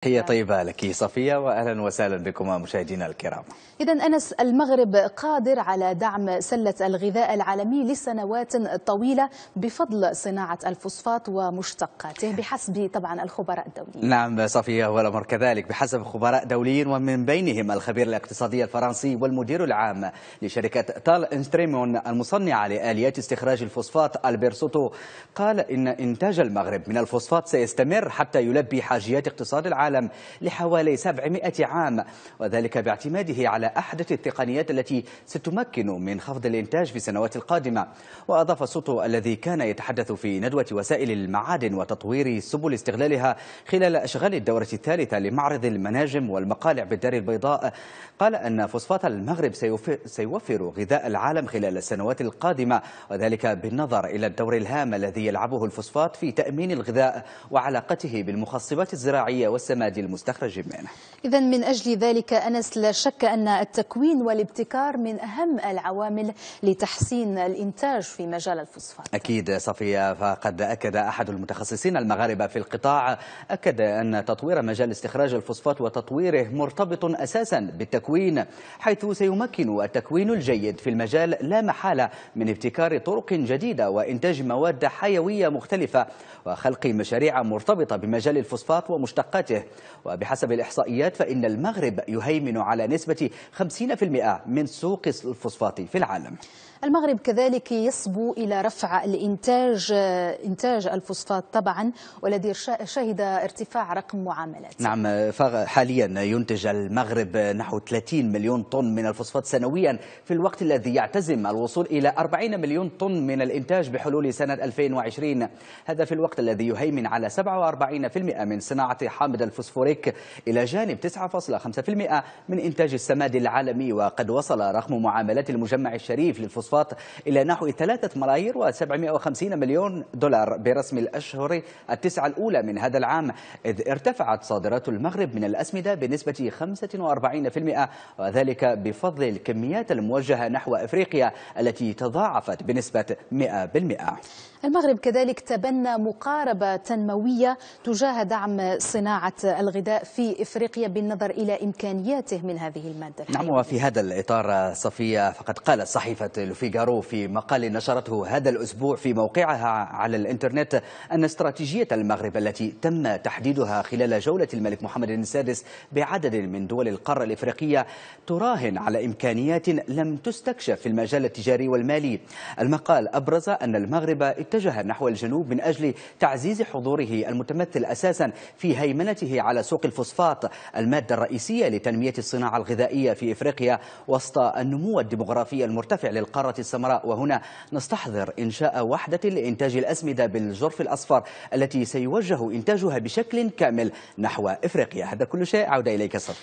هي طيبة لك صفية، وأهلا وسهلا بكم مشاهدينا الكرام. إذا أنس، المغرب قادر على دعم سلة الغذاء العالمي لسنوات طويلة بفضل صناعة الفوسفات ومشتقاته بحسب طبعا الخبراء الدوليين. نعم صفية، والأمر كذلك بحسب خبراء دوليين، ومن بينهم الخبير الاقتصادي الفرنسي والمدير العام لشركة تال انستريمون المصنعة لآليات استخراج الفوسفات ألبير سوتو، قال إن إنتاج المغرب من الفوسفات سيستمر حتى يلبي حاجيات اقتصاد العالم لحوالي 700 عام، وذلك باعتماده على أحدث التقنيات التي ستمكن من خفض الإنتاج في السنوات القادمة. وأضاف سوتو الذي كان يتحدث في ندوة وسائل المعادن وتطوير سبل استغلالها خلال أشغال الدورة الثالثة لمعرض المناجم والمقالع بالدار البيضاء، قال أن فوسفات المغرب سيوفر غذاء العالم خلال السنوات القادمة، وذلك بالنظر إلى الدور الهام الذي يلعبه الفوسفات في تأمين الغذاء وعلاقته بالمخصبات الزراعية والسماد المستخرج منه. إذا من أجل ذلك أنس، لا شك أن التكوين والابتكار من أهم العوامل لتحسين الإنتاج في مجال الفوسفات. أكيد صفية، فقد أكد أحد المتخصصين المغاربة في القطاع أن تطوير مجال استخراج الفوسفات وتطويره مرتبط أساسا بالتكوين، حيث سيمكن التكوين الجيد في المجال لا محالة من ابتكار طرق جديدة وإنتاج مواد حيوية مختلفة وخلق مشاريع مرتبطة بمجال الفوسفات ومشتقاته. وبحسب الإحصائيات فإن المغرب يهيمن على نسبة 50% من سوق الفوسفات في العالم. المغرب كذلك يصبو إلى رفع إنتاج الفوسفات طبعا، والذي شهد ارتفاع رقم معاملات. نعم، حاليا ينتج المغرب نحو 30 مليون طن من الفوسفات سنويا، في الوقت الذي يعتزم الوصول إلى 40 مليون طن من الإنتاج بحلول سنة 2020. هذا في الوقت الذي يهيمن على 47% من صناعة حامض الفوسفوريك، إلى جانب 9.5% من إنتاج السماد العالمي. وقد وصل رقم معاملات المجمع الشريف للفوسفات إلى نحو 3 ملايير و750 مليون دولار برسم الأشهر التسعة الأولى من هذا العام، إذ ارتفعت صادرات المغرب من الأسمدة بنسبة 45%، وذلك بفضل الكميات الموجهة نحو إفريقيا التي تضاعفت بنسبة 100%. المغرب كذلك تبنى مقاربة تنموية تجاه دعم صناعة الغذاء في إفريقيا بالنظر إلى إمكانياته من هذه المادة. نعم، وفي هذا الإطار صفية، فقد قالت صحيفة لوفيغارو في مقال نشرته هذا الأسبوع في موقعها على الإنترنت أن استراتيجية المغرب التي تم تحديدها خلال جولة الملك محمد السادس بعدد من دول القارة الإفريقية تراهن على إمكانيات لم تستكشف في المجال التجاري والمالي. المقال أبرز أن المغرب اتجه نحو الجنوب من أجل تعزيز حضوره المتمثل أساسا في هيمنته على سوق الفوسفات، المادة الرئيسية لتنمية الصناعة الغذائية في إفريقيا وسط النمو الديمغرافي المرتفع للقارة السمراء. وهنا نستحضر إنشاء وحدة لإنتاج الأسمدة بالجرف الأصفر التي سيوجه إنتاجها بشكل كامل نحو إفريقيا. هذا كل شيء، عودة إليك صفي.